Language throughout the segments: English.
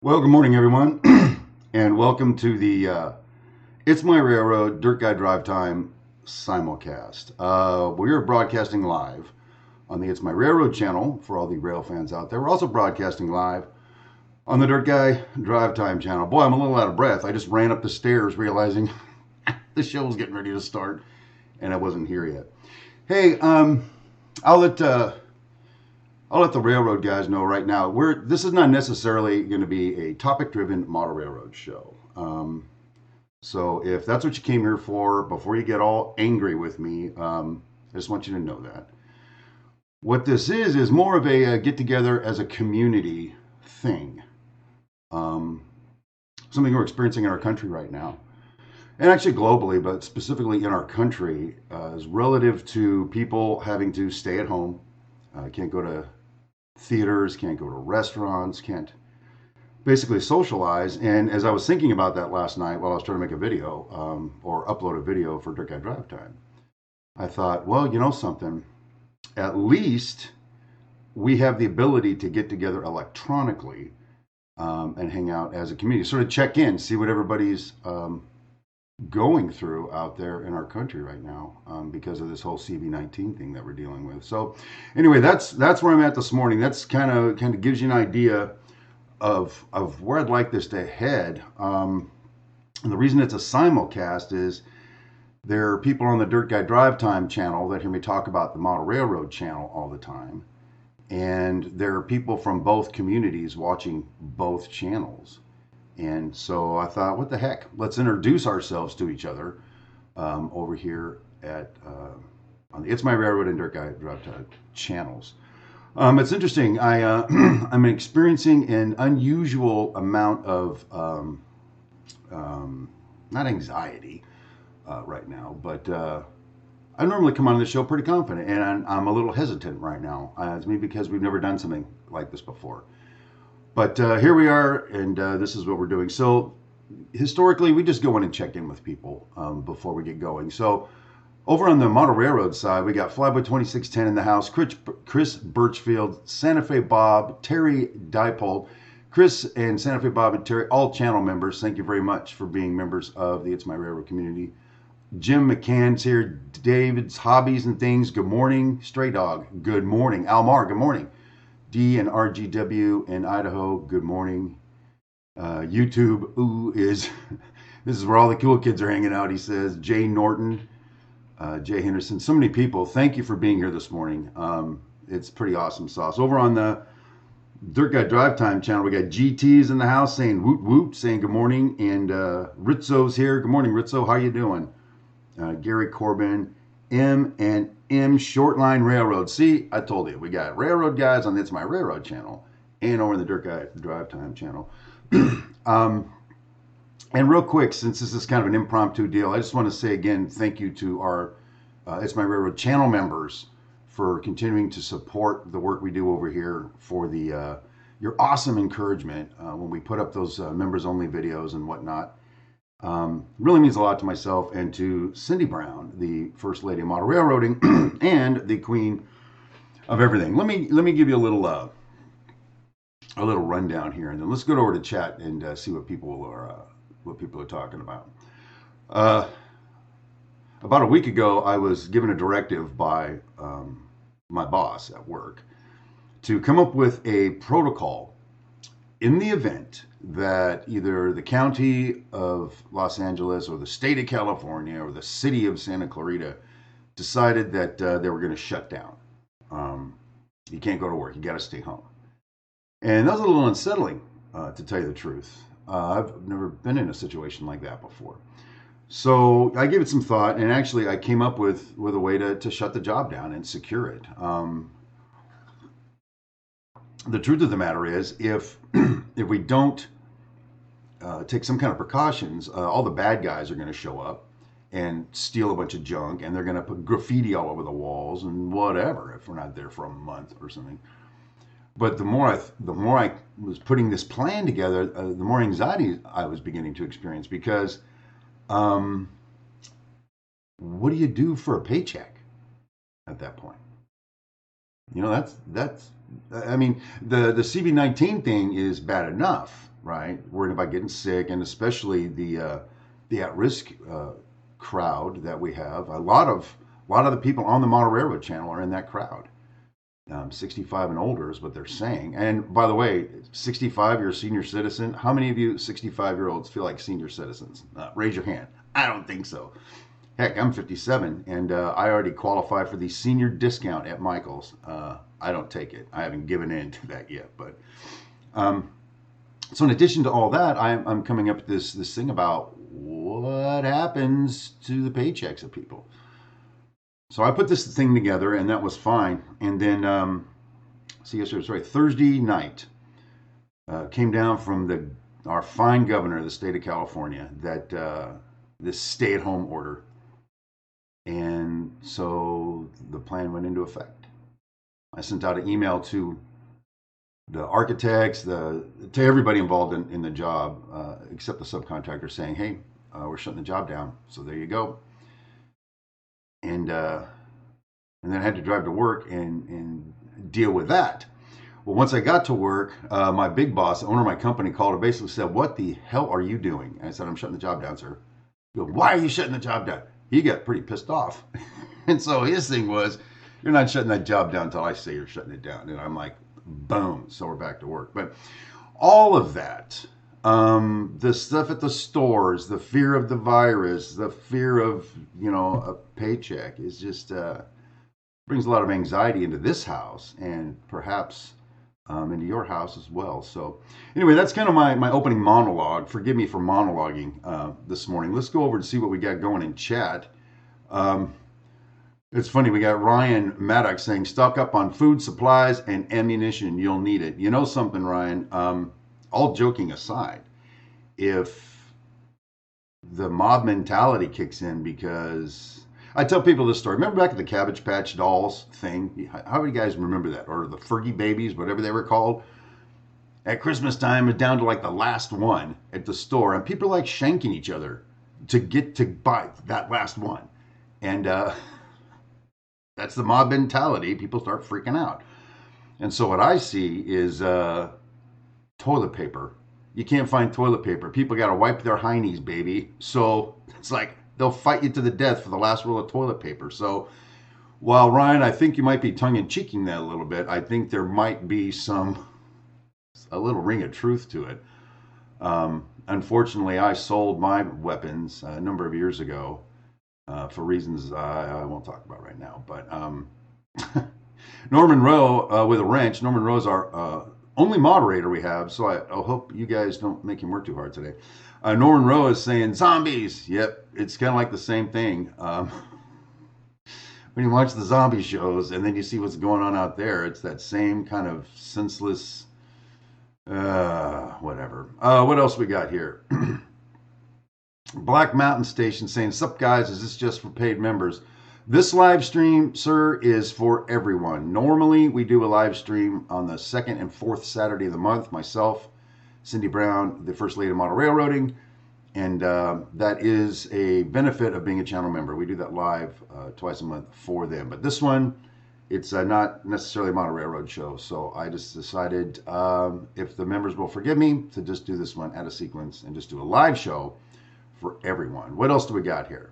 Well, good morning, everyone, and welcome to the It's My Railroad Dirt Guy Drive Time simulcast. We are broadcasting live on the It's My Railroad channel for all the rail fans out there. We're also broadcasting live on the Dirt Guy Drive Time channel. Boy, I'm a little out of breath. I just ran up the stairs realizing the show was getting ready to start, and I wasn't here yet. Hey, I'll let the railroad guys know right now. This is not necessarily going to be a topic-driven model railroad show. So if that's what you came here for, before you get all angry with me, I just want you to know that. What this is more of a get-together as a community thing. Something we're experiencing in our country right now. And actually globally, but specifically in our country, is relative to people having to stay at home. Can't go to theaters, can't go to restaurants, can't basically socialize. And as I was thinking about that last night while I was trying to make a video or upload a video for Dirt Guy Drive Time, I thought, well, you know something, at least we have the ability to get together electronically and hang out as a community, sort of check in, see what everybody's going through out there in our country right now because of this whole CV-19 thing that we're dealing with. So anyway, that's where I'm at this morning. That's kind of gives you an idea of where I'd like this to head. And the reason it's a simulcast is there are people on the Dirt Guy Drive Time channel that hear me talk about the Model Railroad channel all the time. And there are people from both communities watching both channels. And so I thought, what the heck? Let's introduce ourselves to each other over here at on the It's My Railroad and Dirt Guy Drive Time channels. It's interesting. I'm experiencing an unusual amount of not anxiety right now, but I normally come on the show pretty confident, and I'm a little hesitant right now. It's maybe because we've never done something like this before. But here we are, and this is what we're doing. So historically, we just go in and check in with people before we get going. So over on the Model Railroad side, we got Flyboy 2610 in the house, Chris Birchfield, Santa Fe Bob, Terry Dipole. Chris and Santa Fe Bob and Terry, all channel members, thank you very much for being members of the It's My Railroad community. Jim McCann's here, David's Hobbies and Things, good morning. Stray Dog, good morning. Almar, good morning. D and RGW in Idaho, good morning. YouTube, this is where all the cool kids are hanging out, he says. Jay Norton, Jay Henderson, so many people. Thank you for being here this morning. It's pretty awesome sauce. Over on the Dirt Guy Drive Time channel, we got GT's in the house saying woot woot, saying good morning. And Rizzo's here. Good morning, Rizzo. How you doing? Gary Corbin, M and M Shortline Railroad. See, I told you, we got railroad guys on It's My Railroad channel and over in the Dirt Guy Drive Time channel. And real quick, since this is kind of an impromptu deal, I just want to say again, thank you to our It's My Railroad channel members for continuing to support the work we do over here, for the your awesome encouragement when we put up those members-only videos and whatnot. Really means a lot to myself and to Cindy Brown, the First Lady of Model Railroading and the Queen of Everything. Let me give you a little rundown here, and then let's go over to chat and see what people are talking about. About a week ago, I was given a directive by my boss at work to come up with a protocol in the event that either the county of Los Angeles or the state of California or the city of Santa Clarita decided that they were going to shut down. You can't go to work. You got to stay home. And that was a little unsettling, to tell you the truth. I've never been in a situation like that before. So I gave it some thought, and actually I came up with a way to shut the job down and secure it. The truth of the matter is, if we don't take some kind of precautions, all the bad guys are going to show up and steal a bunch of junk, and they're going to put graffiti all over the walls and whatever if we're not there for a month or something. But the more I was putting this plan together, the more anxiety I was beginning to experience, because what do you do for a paycheck at that point? You know, that's I mean, the CV-19 thing is bad enough, right? Worried about getting sick, and especially the at-risk crowd that we have. A lot of the people on the model railroad channel are in that crowd. 65 and older is what they're saying. And by the way, 65, you're a senior citizen. How many of you 65-year-olds feel like senior citizens? Raise your hand. I don't think so. Heck, I'm 57, and I already qualify for the senior discount at Michael's. I don't take it. I haven't given in to that yet. But so in addition to all that, I'm coming up with this thing about what happens to the paychecks of people. So I put this thing together, and that was fine. And then, Thursday night, came down from our fine governor of the state of California that this stay-at-home order, and so the plan went into effect. I sent out an email to the architects, to everybody involved in the job, except the subcontractor, saying, "Hey, we're shutting the job down." So there you go. And then I had to drive to work and deal with that. Well, once I got to work, my big boss, the owner of my company, called and basically said, "What the hell are you doing?" And I said, "I'm shutting the job down, sir." He goes, "Why are you shutting the job down?" He got pretty pissed off. And so his thing was, "You're not shutting that job down until I say you're shutting it down." And I'm like, boom. So we're back to work. But all of that, the stuff at the stores, the fear of the virus, the fear of, a paycheck is just brings a lot of anxiety into this house, and perhaps into your house as well. So anyway, that's kind of my opening monologue. Forgive me for monologuing this morning. Let's go over and see what we got going in chat. It's funny, we got Ryan Maddox saying, "Stock up on food, supplies, and ammunition. You'll need it." You know something, Ryan? All joking aside, if the mob mentality kicks in, because I tell people this story. Remember back at the Cabbage Patch Dolls thing? How many guys remember that? Or the Fergie Babies, whatever they were called? At Christmas time, it's down to like the last one at the store, and people are like shanking each other to get to buy that last one. And that's the mob mentality. People start freaking out. And so what I see is toilet paper. You can't find toilet paper. People got to wipe their heinies, baby. So it's like they'll fight you to the death for the last roll of toilet paper. So while, Ryan, I think you might be tongue-in-cheeking that a little bit, I think there might be a little ring of truth to it. Unfortunately, I sold my weapons a number of years ago for reasons I won't talk about right now. But Norman Rowe with a wrench. Norman Rowe's our only moderator we have, so I hope you guys don't make him work too hard today. Norman Rowe is saying zombies. Yep, it's kind of like the same thing. When you watch the zombie shows and then you see what's going on out there, it's that same kind of senseless, whatever. What else we got here? Black Mountain Station saying, "Sup guys, is this just for paid members?" This live stream, sir, is for everyone. Normally, we do a live stream on the second and fourth Saturday of the month. Myself, Cindy Brown, the First Lady of Model Railroading, and that is a benefit of being a channel member. We do that live twice a month for them. But this one, it's not necessarily a Model Railroad show, so I just decided, if the members will forgive me, to just do this one at a sequence and just do a live show for everyone. What else do we got here?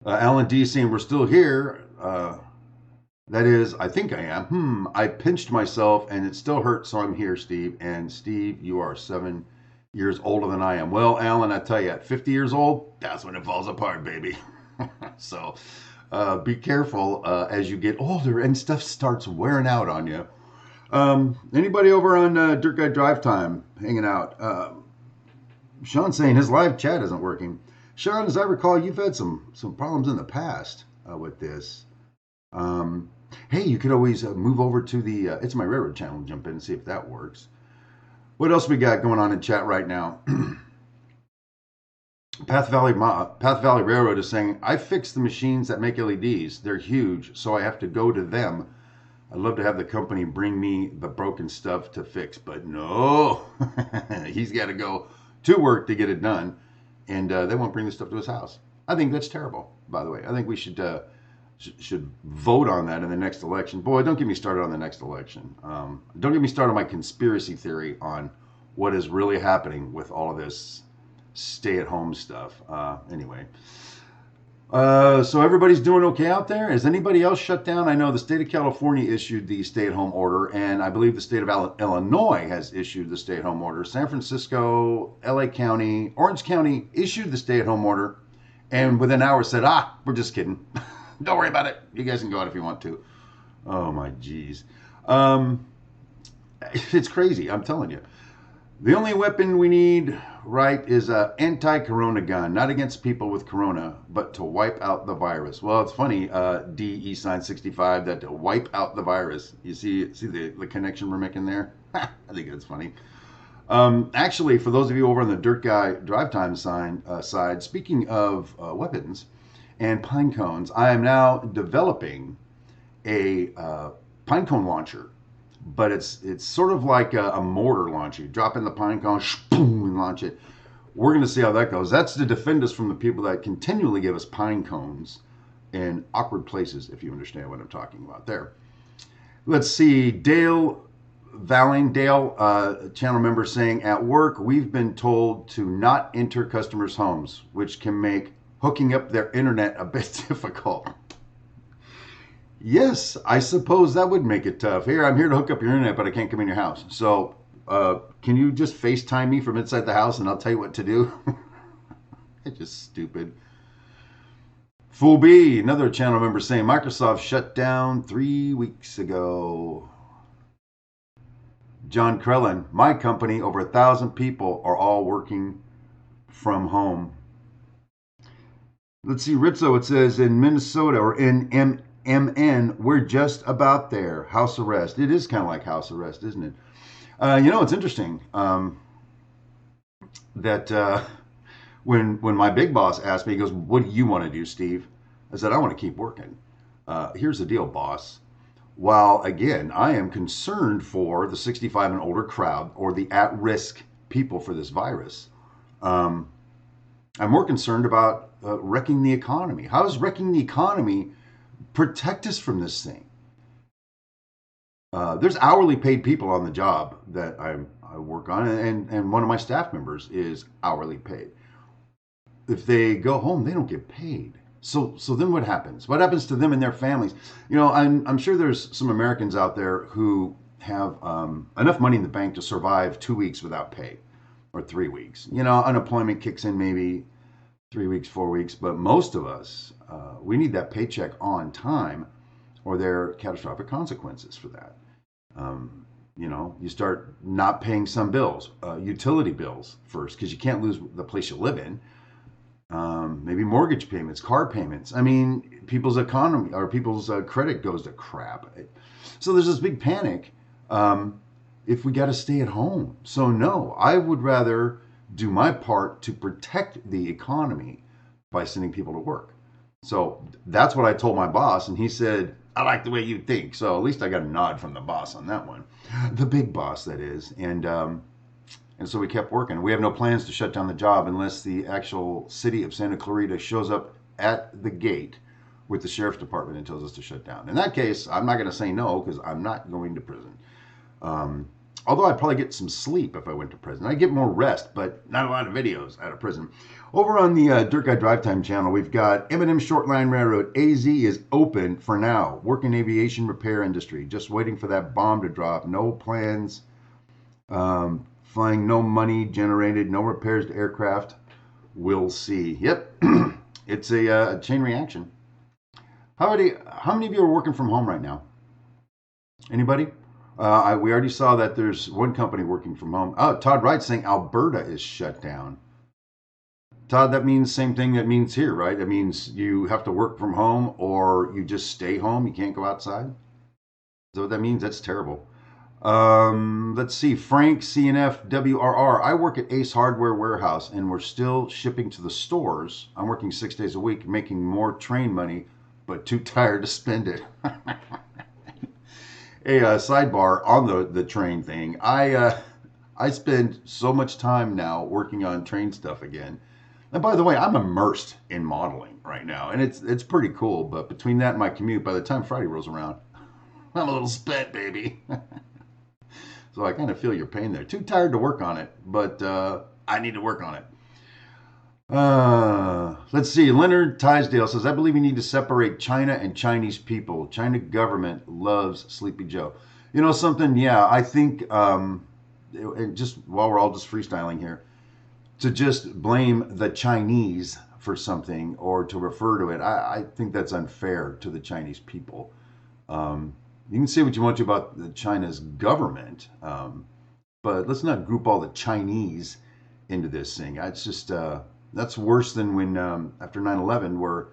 Alan D saying, "We're still here." That is, I think I am. I pinched myself and it still hurts, so I'm here, Steve. And Steve, you are 7 years older than I am. Well, Alan, I tell you, at 50 years old, that's when it falls apart, baby. So be careful as you get older and stuff starts wearing out on you. Anybody over on Dirt Guy Drive Time hanging out? Sean saying his live chat isn't working. Sean, as I recall, you've had some problems in the past with this. Hey, you could always move over to the It's My Railroad channel and jump in and see if that works. What else we got going on in chat right now? Path Valley Railroad is saying, "I fixed the machines that make LEDs. They're huge, so I have to go to them. I'd love to have the company bring me the broken stuff to fix, but no." He's got to go to work to get it done, and they won't bring the stuff to his house. I think that's terrible, by the way. I think we should should vote on that in the next election. Boy, don't get me started on the next election. Don't get me started on my conspiracy theory on what is really happening with all of this stay-at-home stuff. Anyway, so everybody's doing okay out there? Is anybody else shut down? I know the state of California issued the stay-at-home order, and I believe the state of Illinois has issued the stay-at-home order. San Francisco, LA County, Orange County issued the stay-at-home order, and within hours said, we're just kidding. Don't worry about it. You guys can go out if you want to. Oh, my geez. It's crazy, I'm telling you. The only weapon we need, right, is an anti-corona gun. Not against people with corona, but to wipe out the virus. Well, it's funny, DE sign 65, that to wipe out the virus. You see the connection we're making there? I think it's funny. Actually, for those of you over on the Dirt Guy Drive Time side, speaking of weapons and pine cones, I am now developing a pine cone launcher. But it's sort of like a mortar launcher. You drop in the pine cone, boom, and launch it. We're going to see how that goes. That's to defend us from the people that continually give us pine cones in awkward places, if you understand what I'm talking about there. Let's see. Dale, channel member saying, at work, we've been told to not enter customers' homes, which can make hooking up their internet a bit difficult. Yes, I suppose that would make it tough. Here, I'm here to hook up your internet, but I can't come in your house. So, can you just FaceTime me from inside the house and I'll tell you what to do? It's just stupid. Fool B, another channel member saying Microsoft shut down 3 weeks ago. John Krellin, my company, over 1,000 people are all working from home. Let's see, Rizzo, it says in Minnesota or in MN, we're just about there. House arrest. It is kind of like house arrest, isn't it? It's interesting that when my big boss asked me, he goes, what do you want to do, Steve? I said, I want to keep working. Here's the deal, boss. While, again, I am concerned for the 65 and older crowd or the at-risk people for this virus, I'm more concerned about wrecking the economy. How is wrecking the economy protect us from this thing? There's hourly paid people on the job that I work on, and one of my staff members is hourly paid. If they go home, they don't get paid. So then what happens? What happens to them and their families? I'm sure there's some Americans out there who have enough money in the bank to survive 2 weeks without pay, or 3 weeks. Unemployment kicks in maybe 3 weeks, 4 weeks, but most of us, we need that paycheck on time, or there are catastrophic consequences for that. You start not paying some bills, utility bills first, because you can't lose the place you live in. Maybe mortgage payments, car payments. I mean, people's economy or people's credit goes to crap. So there's this big panic if we got to stay at home. So no, I would rather do my part to protect the economy by sending people to work. So that's what I told my boss, and he said, I like the way you think. So at least I got a nod from the boss on that one. The big boss, that is. And so we kept working. We have no plans to shut down the job unless the actual city of Santa Clarita shows up at the gate with the sheriff's department and tells us to shut down. In that case, I'm not going to say no, because I'm not going to prison. Although I'd probably get some sleep if I went to prison. I'd get more rest, but not a lot of videos out of prison. Over on the Dirt Guy Drive Time channel, we've got M&M Short Line Railroad. AZ is open for now. Working aviation repair industry. Just waiting for that bomb to drop. No plans. Flying, no money generated. No repairs to aircraft. We'll see. Yep. It's a chain reaction. How many of you are working from home right now? Anybody? We already saw that there's one company working from home. Oh, Todd Wright saying Alberta is shut down. Todd, that means same thing that means here, right? That means you have to work from home or you just stay home. You can't go outside. So what that means, that's terrible. Let's see. Frank CNF WRR. I work at Ace Hardware Warehouse and we're still shipping to the stores. I'm working 6 days a week, making more train money, but too tired to spend it. A sidebar on the train thing. I spend so much time now working on train stuff again. And by the way, I'm immersed in modeling, right now, and it's pretty cool. But between that and my commute, by the time Friday rolls around, I'm a little spent, baby. So I kind of feel your pain there. Too tired to work on it, but I need to work on it. Let's see. Leonard Tisdale says, I believe we need to separate China and Chinese people. China government loves Sleepy Joe. You know something? Yeah, I think, just while we're all just freestyling here, to just blame the Chinese for something or to refer to it, I think that's unfair to the Chinese people. You can say what you want to about the China's government, but let's not group all the Chinese into this thing. It's just that's worse than when after 9/11, where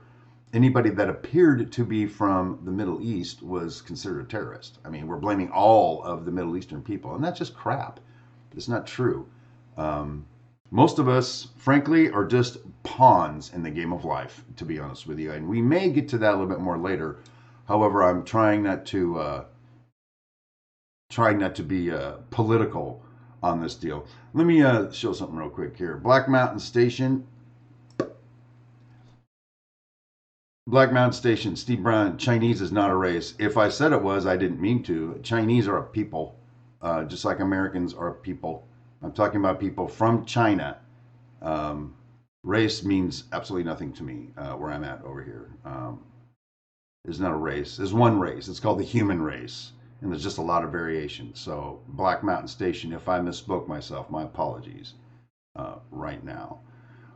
anybody that appeared to be from the Middle East was considered a terrorist. I mean, we're blaming all of the Middle Eastern people, and that's just crap. It's not true. Most of us, frankly, are just pawns in the game of life, to be honest with you. And we may get to that a little bit more later. However, I'm trying not to be political on this deal. Let me show something real quick here. Black Mountain Station, Steve Brown, Chinese is not a race. If I said it was, I didn't mean to. Chinese are a people, just like Americans are a people. I'm talking about people from China. Race means absolutely nothing to me where I'm at over here. There's not a race. There's one race. It's called the human race. And there's just a lot of variations. So Black Mountain Station, if I misspoke myself, my apologies right now.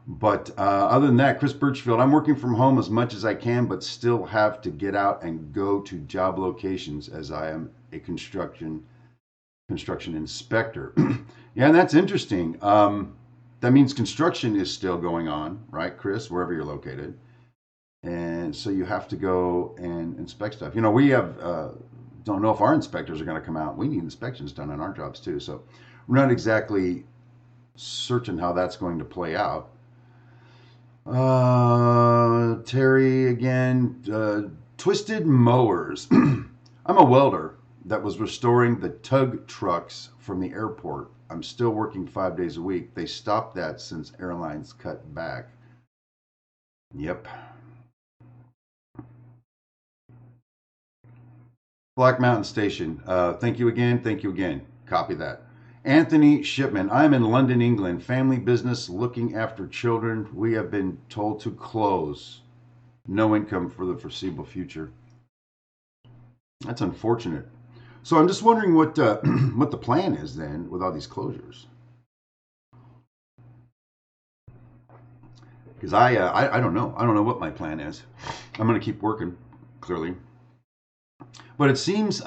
But other than that, Chris Birchfield, I'm working from home as much as I can, but still have to get out and go to job locations as I am a construction inspector. Yeah, and that's interesting. That means construction is still going on, right, Chris, wherever you're located. And so you have to go and inspect stuff. You know, we have, don't know if our inspectors are going to come out. We need inspections done on our jobs too. So we're not exactly certain how that's going to play out. Terry again, Twisted Mowers. I'm a welder that was restoring the tug trucks from the airport. I'm still working 5 days a week. They stopped that since airlines cut back. Yep. Black Mountain Station. Thank you again. Thank you again. Copy that. Anthony Shipman. I'm in London, England. Family business looking after children. We have been told to close. No income for the foreseeable future. That's unfortunate. So I'm just wondering what what the plan is then with all these closures. Because I don't know. I don't know what my plan is. I'm going to keep working, clearly. But it seems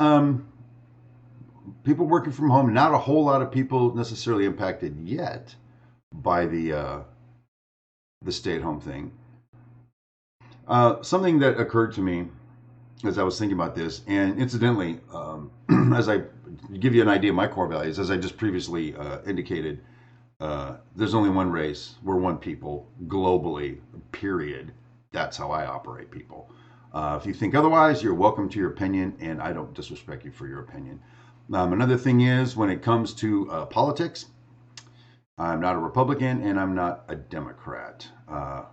people working from home, not a whole lot of people necessarily impacted yet by the stay-at-home thing. Something that occurred to me as I was thinking about this, and incidentally, as I give you an idea of my core values, as I just previously indicated, there's only one race. We're one people globally, period. That's how I operate, people. If you think otherwise, you're welcome to your opinion, and I don't disrespect you for your opinion. Another thing is, when it comes to politics, I'm not a Republican and I'm not a Democrat. I'm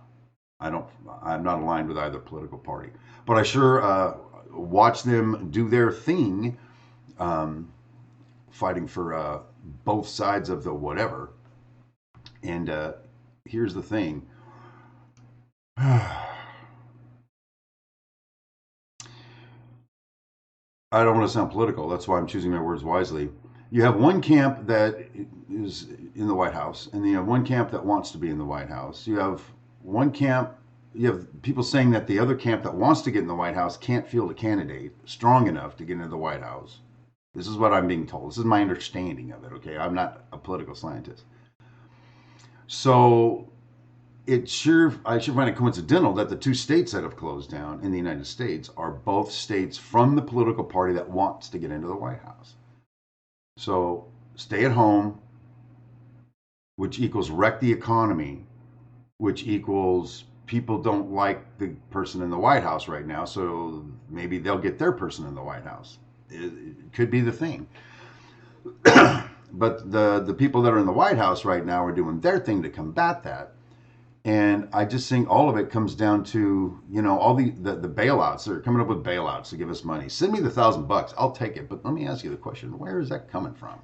not aligned with either political party, but I sure watch them do their thing, fighting for both sides of the whatever. And here's the thing. I don't want to sound political. That's why I'm choosing my words wisely. You have one camp that is in the White House, and then you have one camp that wants to be in the White House. You have people saying that the other camp that wants to get in the White House can't field a candidate strong enough to get into the White House. This is what I'm being told. This is my understanding of it, okay? I'm not a political scientist. So I sure find it coincidental that the two states that have closed down in the United States are both states from the political party that wants to get into the White House. So stay at home, which equals wreck the economy, which equals people don't like the person in the White House right now, so maybe they'll get their person in the White House. It could be the thing. But the people that are in the White House right now are doing their thing to combat that. And I just think all of it comes down to, all the bailouts. They're coming up with bailouts to give us money. Send me the $1,000. I'll take it. But let me ask you the question: where is that coming from?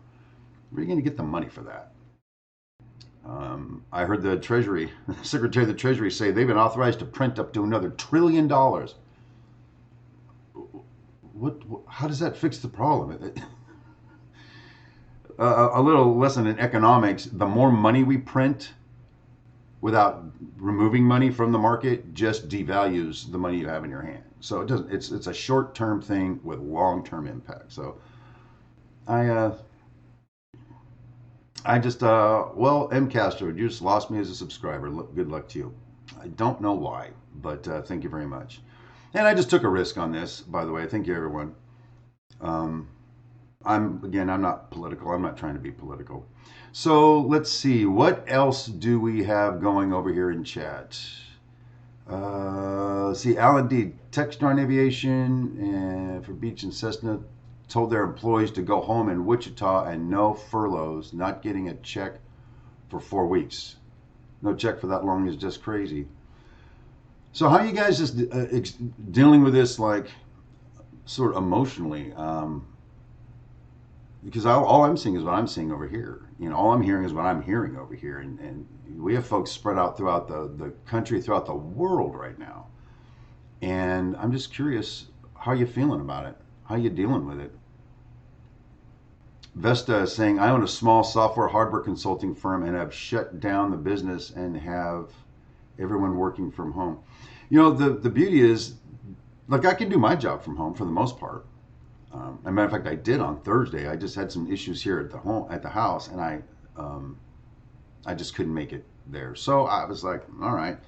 Where are you going to get the money for that? I heard the Treasury, Secretary of the Treasury, say they've been authorized to print up to another $1 trillion. How does that fix the problem? A little lesson in economics: the more money we print without removing money from the market just devalues the money you have in your hand. So it doesn't. It's a short term thing with long term impact. So I I just M Castro, you just lost me as a subscriber. Good luck to you. I don't know why, but thank you very much. And I just took a risk on this, by the way. Thank you, everyone. Um, I'm not political. I'm not trying to be political. So let's see. What else do we have going over here in chat? See, Alan D. Textron Aviation for Beach and Cessna told their employees to go home in Wichita and no furloughs, not getting a check for 4 weeks. No check for that long is just crazy. So how are you guys just dealing with this, like, sort of emotionally? Because all I'm seeing is what I'm seeing over here. All I'm hearing is what I'm hearing over here. And we have folks spread out throughout the country, throughout the world right now. And I'm just curious, how are you feeling about it? How are you dealing with it? Vesta is saying, I own a small software hardware consulting firm and have shut down the business and have everyone working from home. The beauty is, like, I can do my job from home for the most part. As a matter of fact, I did on Thursday. I just had some issues here at the house, and I just couldn't make it there. So I was like, all right,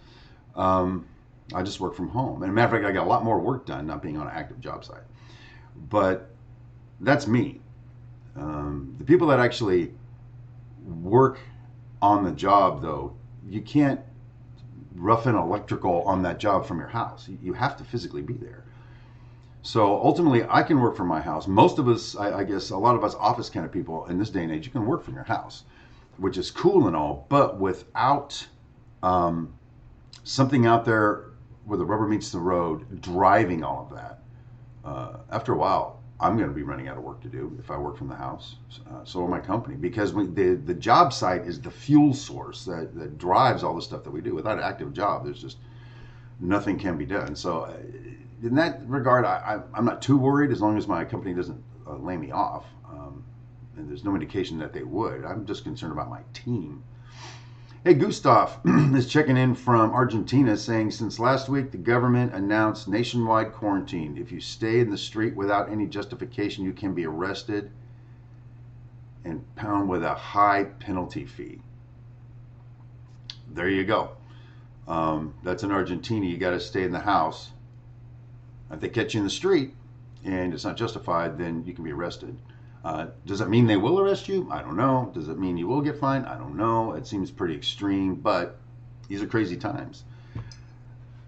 I just work from home. And as a matter of fact, I got a lot more work done not being on an active job site. But that's me. The people that actually work on the job, though, you can't rough in electrical on that job from your house. You have to physically be there. So ultimately, I can work from my house. Most of us, I guess, a lot of us office kind of people in this day and age, you can work from your house, which is cool and all, but without something out there where the rubber meets the road, driving all of that, after a while, I'm going to be running out of work to do if I work from the house. So will my company, because the job site is the fuel source that drives all the stuff that we do. Without an active job, there's just nothing can be done. So in that regard, I'm not too worried as long as my company doesn't lay me off. And there's no indication that they would. I'm just concerned about my team. Hey, Gustav is checking in from Argentina saying, since last week, the government announced nationwide quarantine. If you stay in the street without any justification, you can be arrested and pounded with a high penalty fee. There you go. That's in Argentina. You got to stay in the house. If they catch you in the street and it's not justified, then you can be arrested. Does it mean they will arrest you? I don't know. Does it mean you will get fined? I don't know. It seems pretty extreme, but these are crazy times.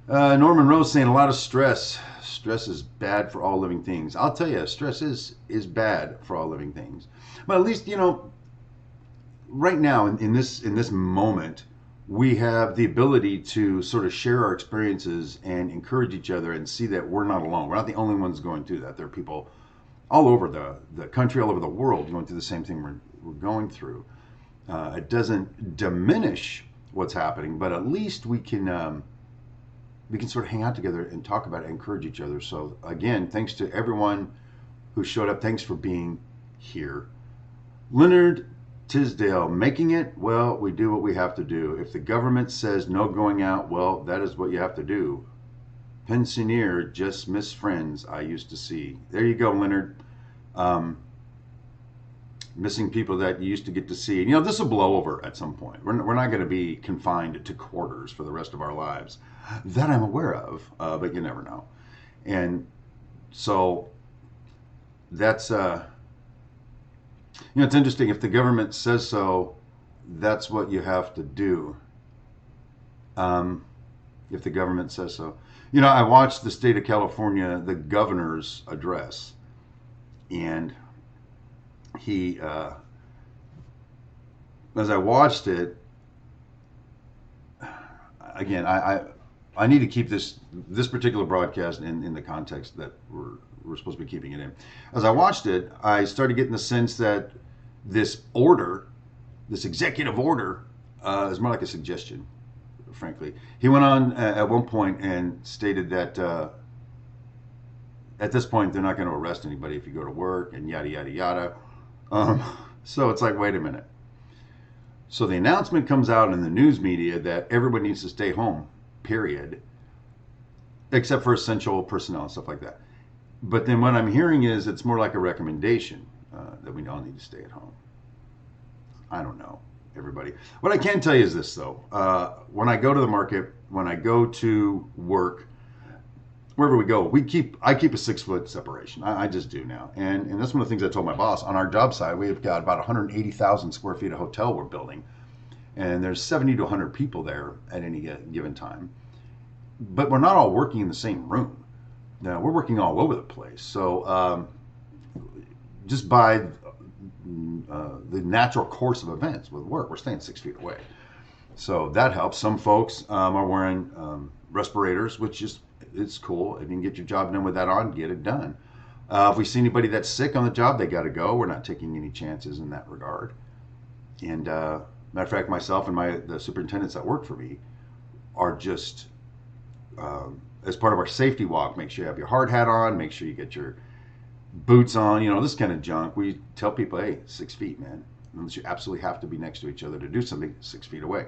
Norman Rose saying a lot of stress. Stress is bad for all living things. I'll tell you, stress is bad for all living things. But at least, right now in this moment, we have the ability to sort of share our experiences and encourage each other and see that we're not alone. We're not the only ones going through that. There are people all over the country, all over the world, going through the same thing we're going through. It doesn't diminish what's happening, but at least we can sort of hang out together and talk about it, encourage each other. So again, thanks to everyone who showed up. Thanks for being here. Leonard Tisdale, making it, well, we do what we have to do. If the government says no going out, well, that is what you have to do. Pensioner, just miss friends I used to see. There you go, Leonard. Missing people that you used to get to see. And, this will blow over at some point. We're not going to be confined to quarters for the rest of our lives. That I'm aware of, but you never know. And so that's, it's interesting. If the government says so, that's what you have to do. If the government says so. I watched the state of California, the governor's address, and he, as I watched it, again, I need to keep this particular broadcast in the context that we're supposed to be keeping it in. As I watched it, I started getting the sense that this order, this executive order, is more like a suggestion. Frankly, he went on at one point and stated that at this point they're not going to arrest anybody if you go to work and yada yada yada. Um, so it's like, wait a minute. So the announcement comes out in the news media that everyone needs to stay home, period, except for essential personnel and stuff like that. But then what I'm hearing is it's more like a recommendation that we all need to stay at home. I don't know, everybody. What I can tell you is this, though. When I go to the market, when I go to work, wherever we go, I keep a 6 foot separation. I just do now. And that's one of the things I told my boss. On our job site, we've got about 180,000 square feet of hotel we're building. And there's 70 to 100 people there at any given time. But we're not all working in the same room. Now, we're working all over the place. So just by the natural course of events with work, we're staying 6 feet away. So that helps. Some folks are wearing respirators, which is it's cool. If you can get your job done with that on, get it done. If we see anybody that's sick on the job, they got to go. We're not taking any chances in that regard. And matter of fact, myself and the superintendents that work for me are just as part of our safety walk. Make sure you have your hard hat on. Make sure you get your boots on. This kind of junk. We tell people, hey, 6 feet, man. Unless you absolutely have to be next to each other to do something 6 feet away.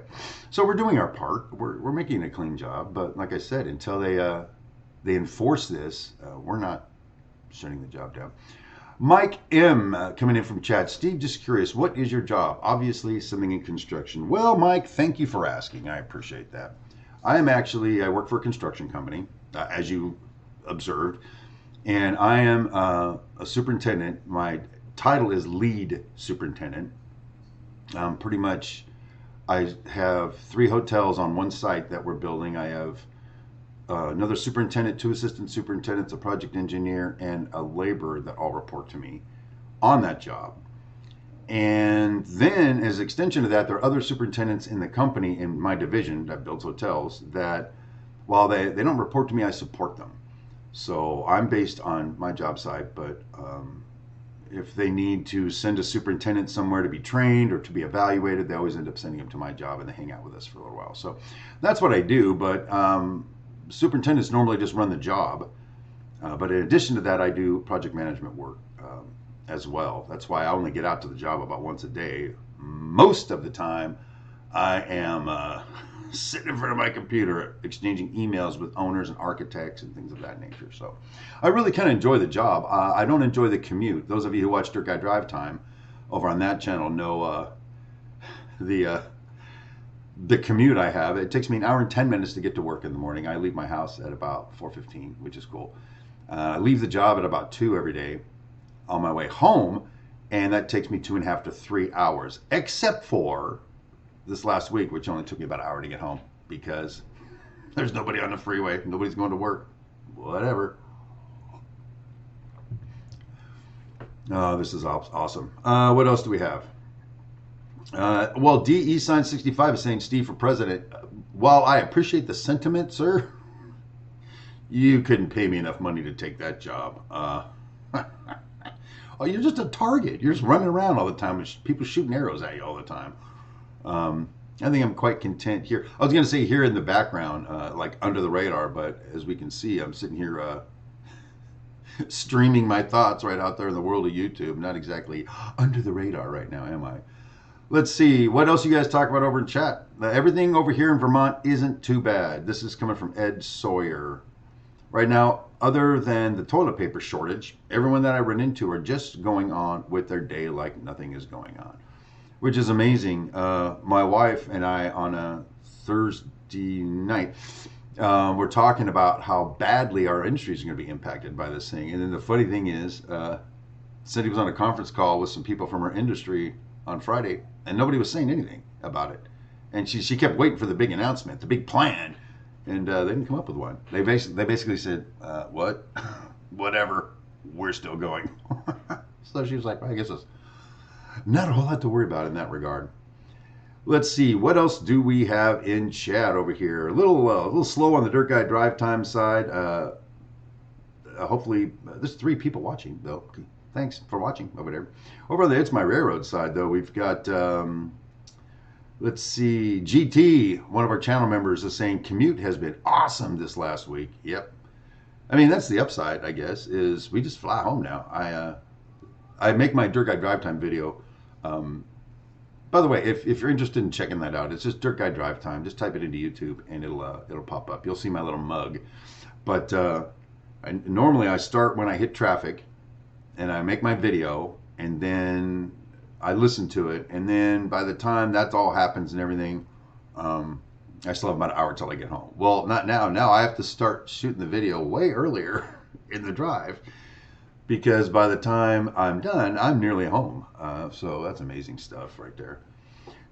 So we're doing our part. We're making a clean job. But like I said, until they enforce this, we're not shutting the job down. Mike M. Coming in from chat. Steve, just curious, what is your job? Obviously something in construction. Well, Mike, thank you for asking. I appreciate that. I work for a construction company, as you observed, and I am a superintendent. My title is lead superintendent. Pretty much, I have 3 hotels on one site that we're building. I have another superintendent, 2 assistant superintendents, a project engineer, and a laborer that all report to me on that job. And then, as an extension of that, there are other superintendents in the company in my division that builds hotels that, while they don't report to me, I support them. So I'm based on my job site, but if they need to send a superintendent somewhere to be trained or to be evaluated, they always end up sending them to my job and they hang out with us for a little while. So that's what I do, but superintendents normally just run the job. But in addition to that, I do project management work as well. That's why I only get out to the job about once a day. Most of the time, I am sitting in front of my computer exchanging emails with owners and architects and things of that nature. So I really kind of enjoy the job. I don't enjoy the commute. Those of you who watch Dirt Guy Drive Time over on that channel know the commute I have. It takes me an hour and 10 minutes to get to work in the morning. I leave my house at about 4:15, which is cool. I leave the job at about 2 every day on my way home, and that takes me 2.5 to 3 hours, except for this last week, which only took me about an hour to get home because there's nobody on the freeway. Nobody's going to work. Whatever. This is awesome. What else do we have? Well, DE Sign 65 is saying, Steve for president. While I appreciate the sentiment, sir, you couldn't pay me enough money to take that job. Oh, you're just a target. You're just running around all the time. There's people shooting arrows at you all the time. I think I'm quite content here. I was going to say here in the background, like under the radar, but as we can see, I'm sitting here streaming my thoughts right out there in the world of YouTube. Not exactly under the radar right now, am I? Let's see. What else you guys talk about over in chat? Everything over here in Vermont isn't too bad. This is coming from Ed Sawyer. Right now, other than the toilet paper shortage, everyone that I run into are just going on with their day like nothing is going on, which is amazing. My wife and I on a Thursday night, we're talking about how badly our industry is going to be impacted by this thing. And then the funny thing is, Cindy was on a conference call with some people from her industry on Friday, and nobody was saying anything about it. And she kept waiting for the big announcement, the big plan. And they didn't come up with one. They basically said, what? Whatever. We're still going. So she was like, well, I guess it's not a whole lot to worry about in that regard. Let's see, what else do we have in chat over here? A little slow on the Dirt Guy Drive Time side. Hopefully, there's 3 people watching though. Thanks for watching over there. Over on the It's My Railroad side though, we've got let's see, GT, one of our channel members, is saying commute has been awesome this last week. Yep. I mean, that's the upside, I guess, is we just fly home now. I make my Dirt Guy Drive Time video. By the way, if you're interested in checking that out, it's just Dirt Guy Drive Time. Just type it into YouTube and it'll pop up. You'll see my little mug. But normally I start when I hit traffic, and I make my video, and then I listen to it, and then by the time that all happens and everything, I still have about an hour till I get home. Well, not now. Now I have to start shooting the video way earlier in the drive, because by the time I'm done, I'm nearly home. So that's amazing stuff right there.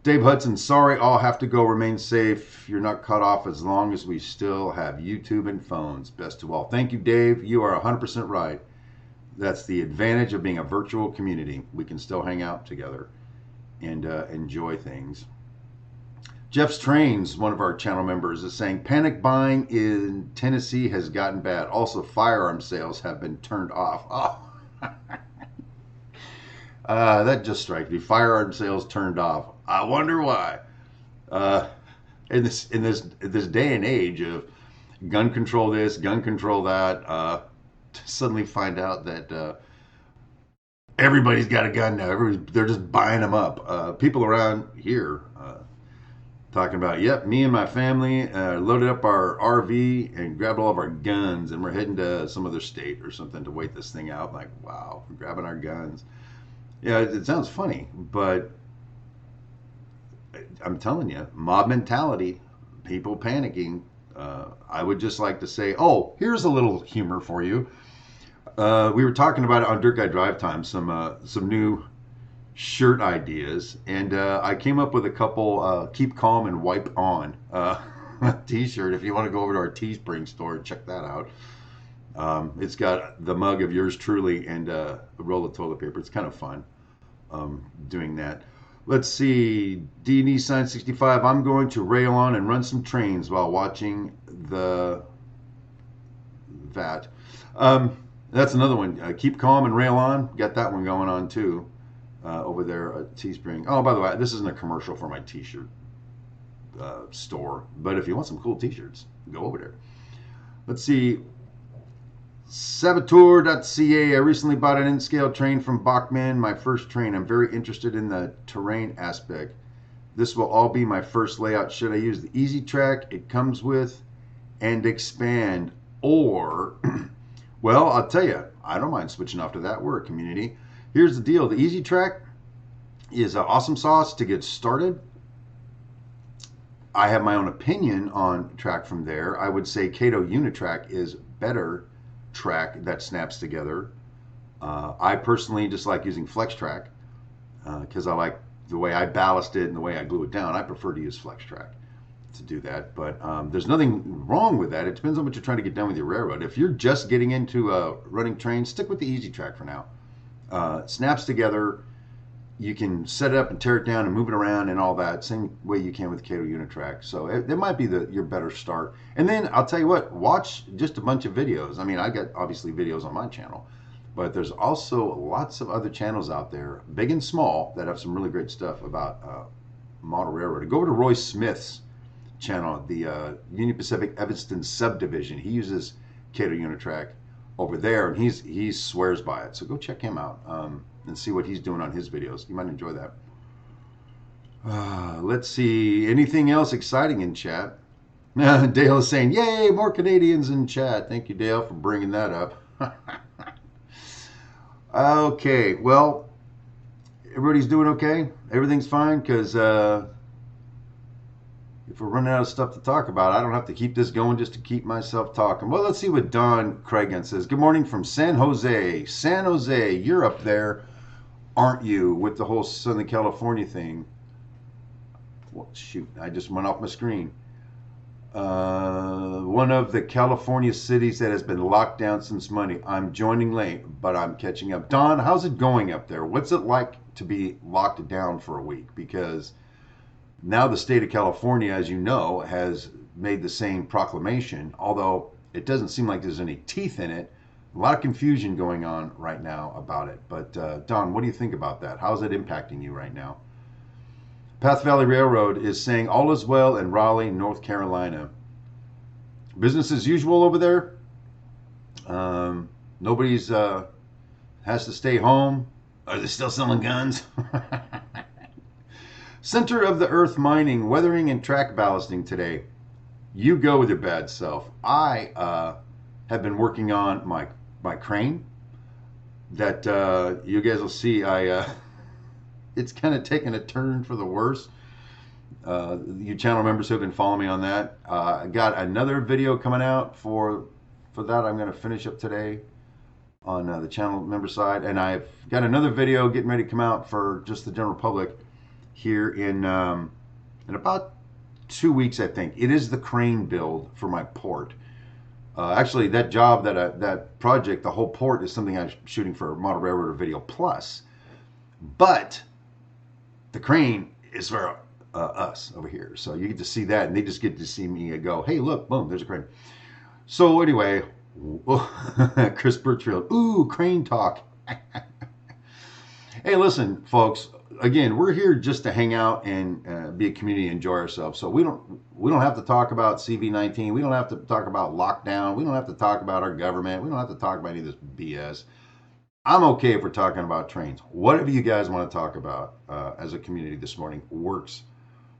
Dave Hudson, sorry, I'll have to go. Remain safe. You're not cut off as long as we still have YouTube and phones. Best of all. Thank you, Dave. You are 100% right. That's the advantage of being a virtual community. We can still hang out together and enjoy things. Jeff's Trains, one of our channel members, is saying panic buying in Tennessee has gotten bad. Also, firearm sales have been turned off. Oh, that just strikes me. Firearm sales turned off. I wonder why. In this day and age of gun control this, gun control that, to suddenly find out that everybody's got a gun now. They're just buying them up. People around here talking about, yep, me and my family loaded up our RV and grabbed all of our guns, and we're heading to some other state or something to wait this thing out. Like, wow, we're grabbing our guns. Yeah, it sounds funny, but I'm telling you, mob mentality, people panicking. I would just like to say, oh, here's a little humor for you. We were talking about it on Dirt Guy Drive Time, some new shirt ideas, and I came up with a couple. Keep calm and wipe on t-shirt. If you want to go over to our Teespring store and check that out, it's got the mug of yours truly and a roll of toilet paper. It's kind of fun doing that. Let's see, D Nissan 65. I'm going to rail on and run some trains while watching the VAT. That's another one. Keep calm and rail on. Got that one going on too. Over there at Teespring. Oh, by the way, this isn't a commercial for my t-shirt store, but if you want some cool t-shirts, go over there. Let's see. Saboteur.ca. I recently bought an N-scale train from Bachmann, my first train. I'm very interested in the terrain aspect. This will all be my first layout. Should I use the Easy Track it comes with and expand? Or, well, I'll tell you, I don't mind switching off to that. We're a community. Here's the deal. The Easy Track is an awesome sauce to get started. I have my own opinion on track from there. I would say Kato Unitrack is better track that snaps together. I personally just like using Flex Track because I like the way I ballast it and the way I glue it down. I prefer to use Flex Track to do that, but there's nothing wrong with that. It depends on what you're trying to get done with your railroad. If you're just getting into running trains, stick with the Easy Track for now. It snaps together. You can set it up and tear it down and move it around and all that, same way you can with Kato Unitrack. So it might be your better start. And then I'll tell you what, watch just a bunch of videos. I mean, I got obviously videos on my channel, but there's also lots of other channels out there, big and small, that have some really great stuff about model railroad. Go over to Roy Smith's channel, the Union Pacific Evanston subdivision. He uses Kato Unitrack over there, and he swears by it. So go check him out and see what he's doing on his videos. You might enjoy that. Let's see. Anything else exciting in chat? Dale is saying, yay, more Canadians in chat. Thank you, Dale, for bringing that up. Okay, well, everybody's doing okay? Everything's fine? Because if we're running out of stuff to talk about, I don't have to keep this going just to keep myself talking. Well, let's see what Don Craigan says. Good morning from San Jose. San Jose, you're up there, aren't you, with the whole Southern California thing? Well, shoot, I just went off my screen. One of the California cities that has been locked down since Monday. I'm joining late, but I'm catching up. Don, how's it going up there? What's it like to be locked down for a week? Because Now the state of California, as you know, has made the same proclamation, although it doesn't seem like there's any teeth in it. A lot of confusion going on right now about it. But Don, what do you think about that? How's it impacting you right now? Path Valley Railroad is saying all is well in Raleigh, North Carolina. Business as usual over there. Nobody's has to stay home. Are they still selling guns? Center of the Earth mining, weathering, and track ballasting today. You go with your bad self. I have been working on my crane. That you guys will see. It's kind of taken a turn for the worse. You channel members who have been following me on that. I got another video coming out for that. I'm going to finish up today on the channel member side, and I've got another video getting ready to come out for just the general public here in about 2 weeks, I think. It is the crane build for my port. Actually, that job, that project, the whole port is something I'm shooting for Model Railroader Video Plus. But the crane is for us over here. So you get to see that, and they just get to see me go, hey, look, boom, there's a crane. So anyway, Chris Birchfield, ooh, crane talk. Hey, listen, folks. Again, we're here just to hang out and be a community and enjoy ourselves. So we don't have to talk about CV-19. We don't have to talk about lockdown. We don't have to talk about our government. We don't have to talk about any of this BS. I'm okay if we're talking about trains. Whatever you guys want to talk about as a community this morning works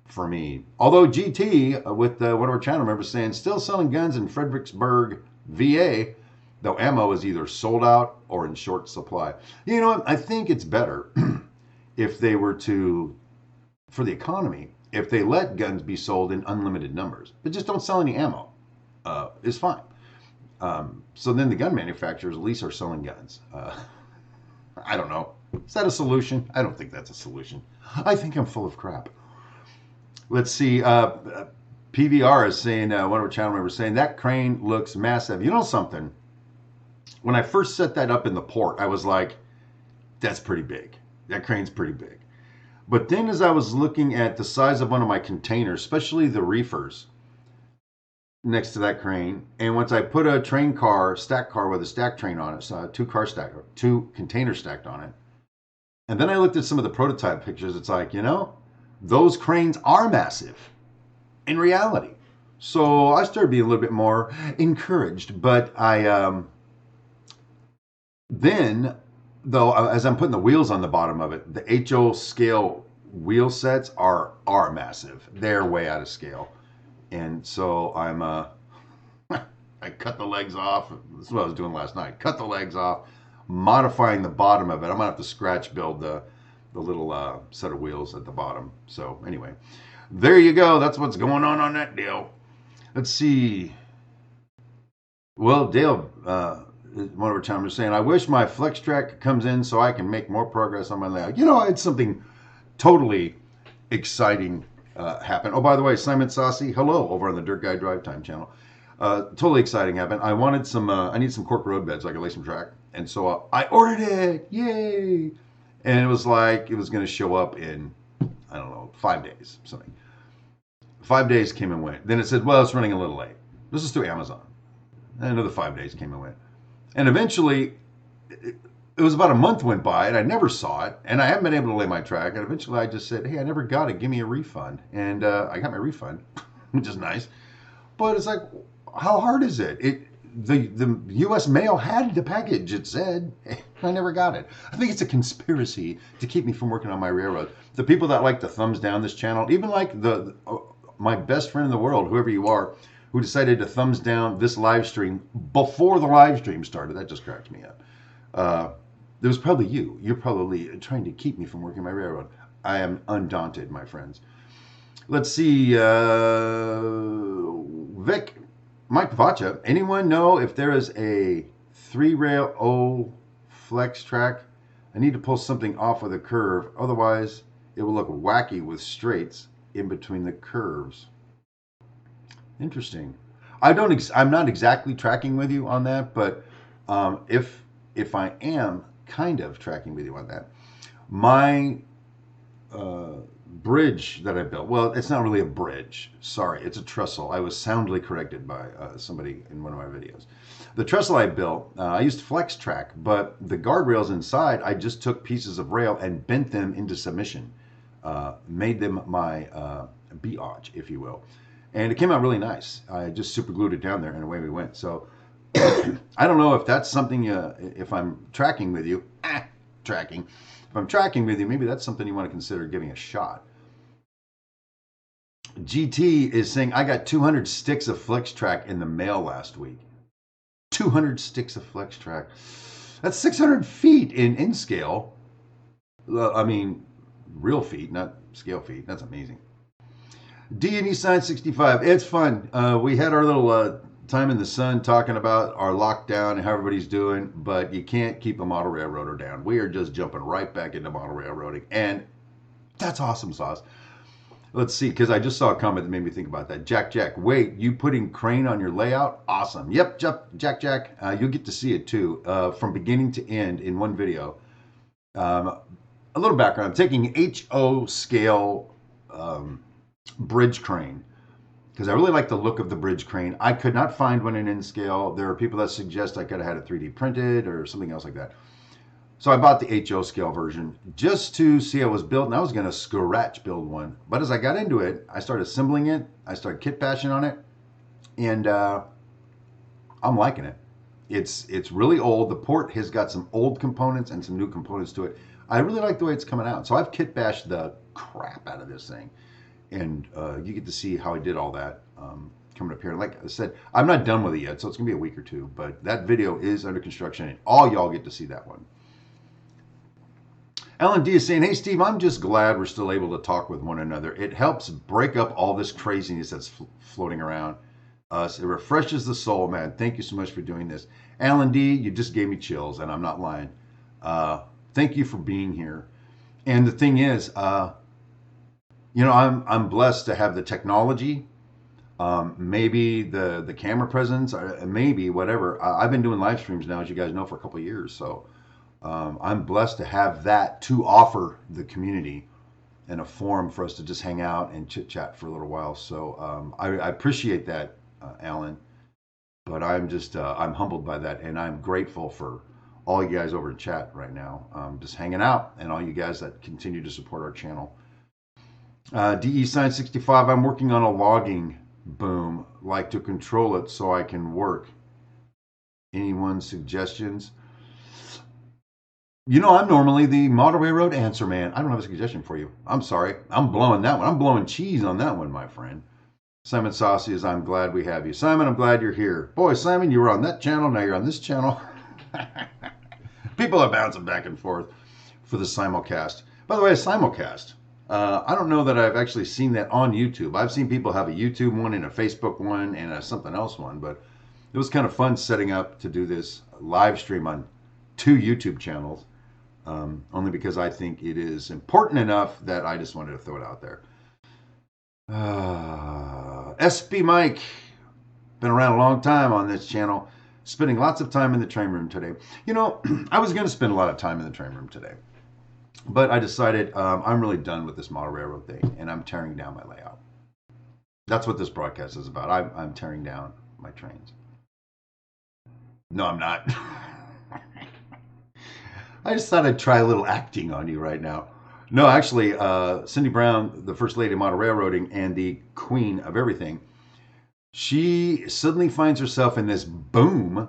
for me. Although GT, with one of our channel members saying, still selling guns in Fredericksburg, VA, though ammo is either sold out or in short supply. You know what? I think it's better if they were to, for the economy, if they let guns be sold in unlimited numbers, but just don't sell any ammo, is fine. So then the gun manufacturers at least are selling guns. I don't know. Is that a solution? I don't think that's a solution. I think I'm full of crap. Let's see. PVR is saying, one of our channel members saying, that crane looks massive. You know something? When I first set that up in the port, I was like, that's pretty big. That crane's pretty big. But then as I was looking at the size of one of my containers, especially the reefers next to that crane, and once I put a train car, stack car with a stack train on it, so two containers stacked on it, and then I looked at some of the prototype pictures, it's like, you know, those cranes are massive in reality. So I started being a little bit more encouraged, but then, though, as I'm putting the wheels on the bottom of it, the HO scale wheel sets are massive. They're way out of scale. And so I'm, I cut the legs off. This is what I was doing last night. Cut the legs off, modifying the bottom of it. I'm going to have to scratch build the little set of wheels at the bottom. So anyway, there you go. That's what's going on that deal. Let's see. Well, Dale, one of our channel members saying, I wish my flex track comes in so I can make more progress on my layout. You know, it's something totally exciting happen. Oh, by the way, Simon Saucy, hello, over on the Dirt Guy Drive Time channel. Totally exciting happened. I wanted some, I need some cork road beds so I could lay some track. And so I ordered it. Yay. And it was like, it was going to show up in, I don't know, 5 days, something. 5 days came and went. Then it said, well, it's running a little late. This is through Amazon. And another 5 days came and went. And eventually, it was about a month went by, and I never saw it, and I haven't been able to lay my track. And eventually, I just said, hey, I never got it. Give me a refund. And I got my refund, which is nice. But it's like, how hard is it? The U.S. mail had the package, it said. I never got it. I think it's a conspiracy to keep me from working on my railroad. The people that like to thumbs down this channel, even like my best friend in the world, whoever you are, who decided to thumbs down this live stream before the live stream started. That just cracks me up. It was probably you. You're probably trying to keep me from working my railroad. I am undaunted, my friends. Let's see. Vic, Mike Vacha. Anyone know if there is a 3-rail O flex track? I need to pull something off with a curve. Otherwise, it will look wacky with straights in between the curves. Interesting. I'm not exactly tracking with you on that, but if I am kind of tracking with you on that, my bridge that I built. Well, it's not really a bridge. Sorry, it's a trestle. I was soundly corrected by somebody in one of my videos. The trestle I built, I used flex track, but the guardrails inside, I just took pieces of rail and bent them into submission, made them my biage, if you will. And it came out really nice. I just super glued it down there and away we went. So I don't know if that's something, if I'm tracking with you, tracking. If I'm tracking with you, maybe that's something you want to consider giving a shot. GT is saying, I got 200 sticks of flex track in the mail last week. 200 sticks of flex track. That's 600 feet in scale. I mean, real feet, not scale feet. That's amazing. D&E Science 65. It's fun. We had our little time in the sun talking about our lockdown and how everybody's doing, but you can't keep a model railroader down. We are just jumping right back into model railroading, and that's awesome sauce. Let's see, because I just saw a comment that made me think about that. Jack, wait, you putting crane on your layout? Awesome. Yep, Jack. You'll get to see it too, from beginning to end in one video. A little background. I'm taking HO scale bridge crane because I really like the look of the bridge crane. I could not find one in N scale. There are people that suggest I could have had it 3D printed or something else like that. So I bought the HO scale version just to see how it was built, and I was going to scratch build one. But as I got into it, I started assembling it. I started kit bashing on it, and I'm liking it. It's really old. The port has got some old components and some new components to it. I really like the way it's coming out. So I've kit bashed the crap out of this thing, and you get to see how I did all that coming up here. Like I said, I'm not done with it yet, so it's going to be a week or two. But that video is under construction, and all y'all get to see that one. Alan D is saying, hey, Steve, I'm just glad we're still able to talk with one another. It helps break up all this craziness that's floating around us. It refreshes the soul, man. Thank you so much for doing this. Alan D, you just gave me chills, and I'm not lying. Thank you for being here. And the thing is, I'm blessed to have the technology, maybe the camera presence, maybe whatever. I've been doing live streams now, as you guys know, for a couple of years, so I'm blessed to have that to offer the community and a forum for us to just hang out and chit chat for a little while. So I appreciate that, Alan, but I'm just I'm humbled by that, and I'm grateful for all you guys over in chat right now, just hanging out, and all you guys that continue to support our channel. DE Science 65, I'm working on a logging boom, like to control it so I can work. Anyone's suggestions? You know, I'm normally the model railroad answer man. I don't have a suggestion for you. I'm sorry. I'm blowing that one. I'm blowing cheese on that one, my friend. Simon Saucy is, I'm glad we have you. Simon, I'm glad you're here. Boy, Simon, you were on that channel. Now you're on this channel. People are bouncing back and forth for the simulcast. By the way, a simulcast. I don't know that I've actually seen that on YouTube. I've seen people have a YouTube one and a Facebook one and a something else one, but it was kind of fun setting up to do this live stream on 2 YouTube channels. Only because I think it is important enough that I just wanted to throw it out there. SB Mike, been around a long time on this channel, spending lots of time in the train room today. You know, I was going to spend a lot of time in the train room today, but I decided I'm really done with this model railroad thing, and I'm tearing down my layout. That's what this broadcast is about. I'm tearing down my trains. No, I'm not. I just thought I'd try a little acting on you right now. No, actually, Cindy Brown, the First Lady of Model Railroading and the queen of everything, she suddenly finds herself in this boom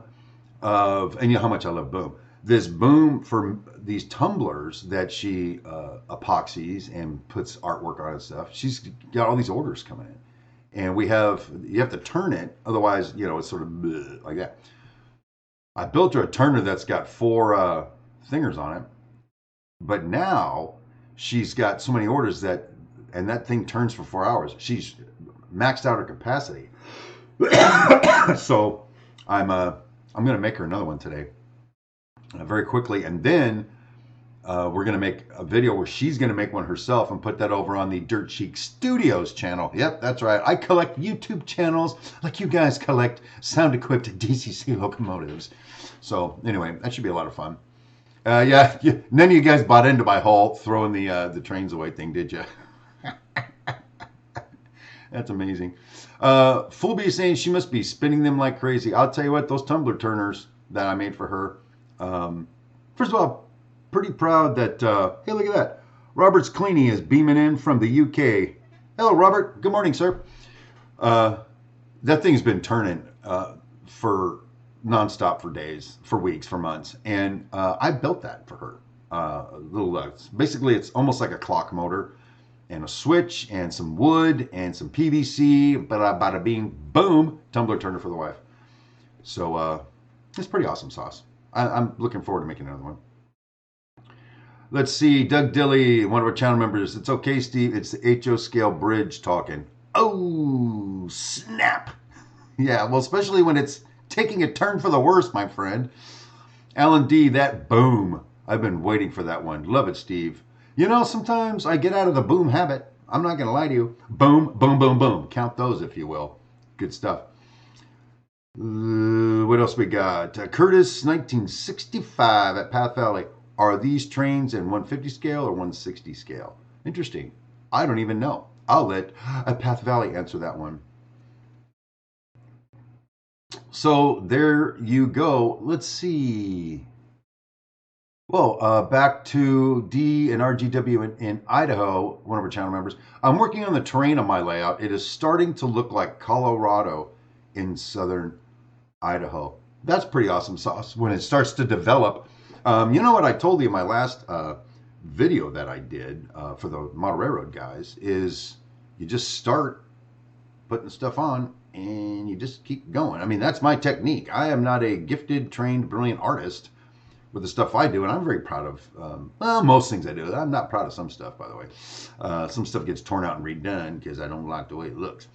of, and you know how much I love boom, this boom for these tumblers that she epoxies and puts artwork on and stuff. She's got all these orders coming in. And you have to turn it, otherwise, you know, it's sort of bleh, like that. I built her a turner that's got 4 fingers on it, but now she's got so many orders that thing turns for 4 hours. She's maxed out her capacity. So I'm going to make her another one today, very quickly, and then we're going to make a video where she's going to make one herself and put that over on the Dirt Cheek Studios channel. Yep, that's right. I collect YouTube channels like you guys collect sound-equipped DCC locomotives. So anyway, that should be a lot of fun. Yeah, none of you guys bought into my whole throwing the trains away thing, did you? That's amazing. Fullby is saying she must be spinning them like crazy. I'll tell you what, those tumbler turners that I made for her. First of all, pretty proud that, hey, look at that. Robert's Cleaning is beaming in from the UK. Hello, Robert. Good morning, sir. That thing's been turning for nonstop for days, for weeks, for months. And I built that for her. Basically, it's almost like a clock motor and a switch and some wood and some PVC. Bada bing, boom, tumbler turner for the wife. So it's pretty awesome sauce. I'm looking forward to making another one. Let's see, Doug Dilly, one of our channel members. It's okay, Steve. It's the HO scale bridge talking. Oh, snap. Yeah, well, especially when it's taking a turn for the worse, my friend. Alan D, that boom. I've been waiting for that one. Love it, Steve. You know, sometimes I get out of the boom habit. I'm not going to lie to you. Boom, boom, boom, boom. Count those, if you will. Good stuff. What else we got? Curtis, 1965 at Path Valley. Are these trains in 150 scale or 160 scale? Interesting. I don't even know. I'll let Path Valley answer that one. So there you go. Let's see. Well, back to D and RGW in Idaho, one of our channel members. I'm working on the terrain on my layout. It is starting to look like Colorado in southern Idaho. That's pretty awesome sauce when it starts to develop. You know what I told you in my last video that I did for the model railroad guys is you just start putting stuff on and you just keep going. I mean, that's my technique. I am not a gifted, trained, brilliant artist with the stuff I do, and I'm very proud of most things I do. I'm not proud of some stuff, by the way. Some stuff gets torn out and redone because I don't like the way it looks.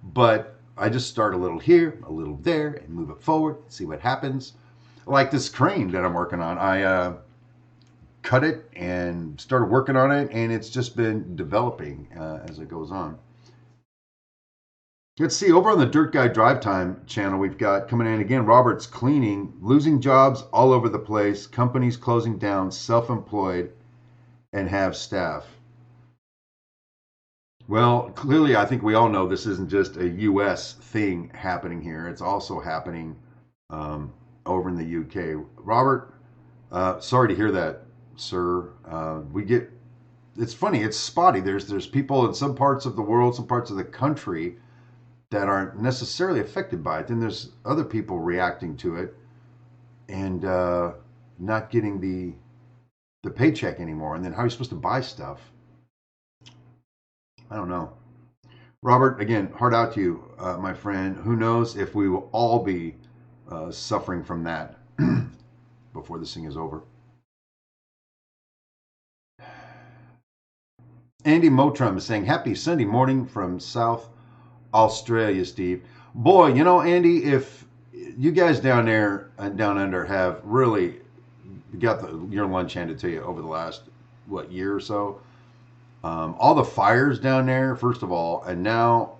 But I just start a little here, a little there, and move it forward, see what happens. Like this crane that I'm working on. I cut it and started working on it, and it's just been developing as it goes on. Let's see, over on the Dirt Guy Drive Time channel, we've got coming in again, Robert's Cleaning, losing jobs all over the place, companies closing down, self-employed, and have staff. Well, clearly, I think we all know this isn't just a U.S. thing happening here. It's also happening over in the UK. Robert, sorry to hear that, sir. It's funny, it's spotty. There's people in some parts of the world, some parts of the country that aren't necessarily affected by it. Then there's other people reacting to it and not getting the paycheck anymore. And then how are you supposed to buy stuff? I don't know. Robert, again, heart out to you, my friend. Who knows if we will all be suffering from that before this thing is over. Andy Motrum is saying, happy Sunday morning from South Australia, Steve. Boy, you know, Andy, if you guys down there and down under have really got your lunch handed to you over the last, year or so, all the fires down there, first of all, and now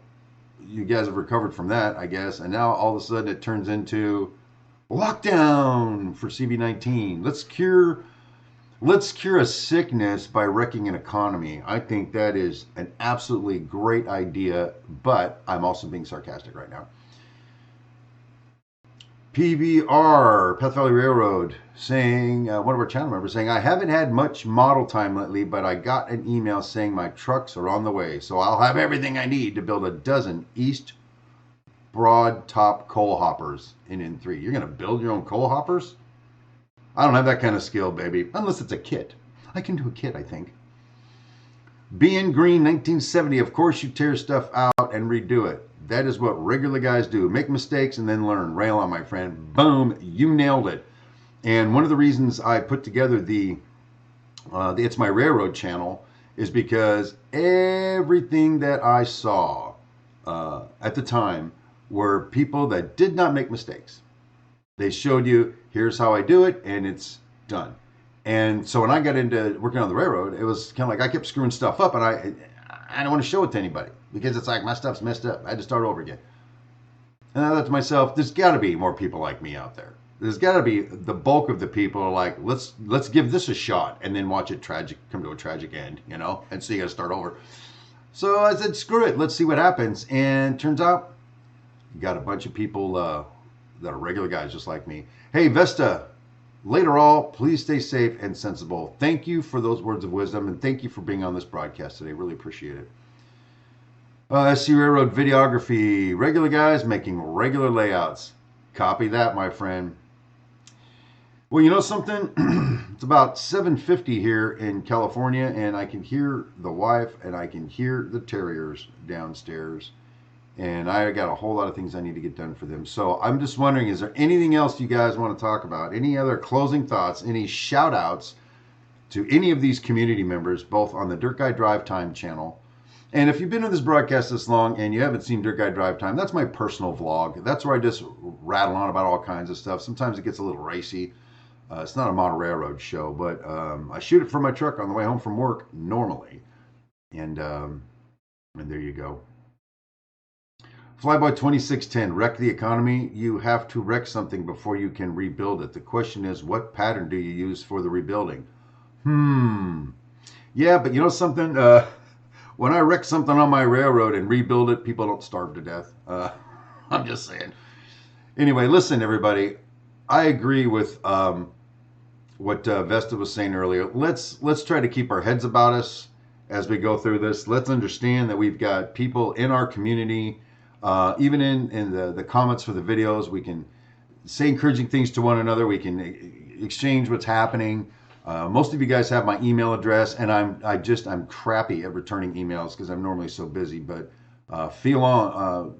you guys have recovered from that, I guess, and now all of a sudden it turns into lockdown for CV-19. Let's cure a sickness by wrecking an economy. I think that is an absolutely great idea, but I'm also being sarcastic right now. PVR, Path Valley Railroad, saying, one of our channel members saying, I haven't had much model time lately, but I got an email saying my trucks are on the way, so I'll have everything I need to build a dozen East Broad Top coal hoppers in N3. You're going to build your own coal hoppers? I don't have that kind of skill, baby, unless it's a kit. I can do a kit, I think. Being Green, 1970. Of course, you tear stuff out and redo it. That is what regular guys do. Make mistakes and then learn. Rail on, my friend. Boom, you nailed it. And one of the reasons I put together the It's My Railroad channel is because everything that I saw at the time were people that did not make mistakes. They showed you, here's how I do it, and it's done. And so when I got into working on the railroad, it was kind of like I kept screwing stuff up, and I don't want to show it to anybody because it's like my stuff's messed up. I had to start over again. And I thought to myself, there's got to be more people like me out there. There's got to be the bulk of the people are like, let's give this a shot and then watch it come to a tragic end, and so you got to start over. So I said, screw it, let's see what happens. And turns out, you got a bunch of people that are regular guys just like me. Hey, Vesta, later all, please stay safe and sensible. Thank you for those words of wisdom, and thank you for being on this broadcast today. Really appreciate it. SC Railroad Videography, regular guys making regular layouts. Copy that, my friend. Well, you know something? It's about 7:50 here in California, and I can hear the wife and I can hear the terriers downstairs. And I got a whole lot of things I need to get done for them. So I'm just wondering, is there anything else you guys want to talk about? Any other closing thoughts? Any shout outs to any of these community members, both on the Dirt Guy Drive Time channel? And if you've been in this broadcast this long and you haven't seen Dirt Guy Drive Time, that's my personal vlog. That's where I just rattle on about all kinds of stuff. Sometimes it gets a little racy. It's not a model railroad show, but I shoot it from my truck on the way home from work normally. And there you go. Flyboy 2610, wreck the economy. You have to wreck something before you can rebuild it. The question is, what pattern do you use for the rebuilding? Yeah, but you know something? When I wreck something on my railroad and rebuild it, people don't starve to death. I'm just saying. Anyway, listen, everybody. I agree with what Vesta was saying earlier. Let's try to keep our heads about us as we go through this. Let's understand that we've got people in our community, even in the comments for the videos. We can say encouraging things to one another. We can exchange what's happening. Most of you guys have my email address, and I'm crappy at returning emails because I'm normally so busy. But feel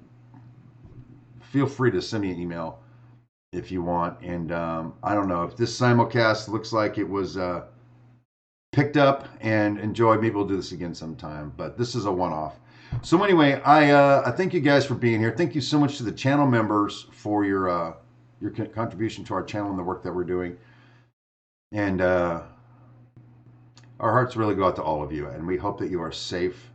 free to send me an email if you want. And I don't know if this simulcast looks like it was picked up and enjoyed. Maybe we'll do this again sometime. But this is a one-off. So anyway, I thank you guys for being here. Thank you so much to the channel members for your contribution to our channel and the work that we're doing. And our hearts really go out to all of you, and we hope that you are safe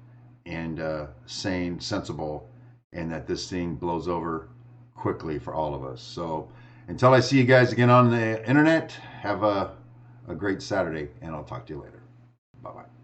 and sane, sensible, and that this thing blows over quickly for all of us. So until I see you guys again on the internet, have a great Saturday, and I'll talk to you later. Bye-bye.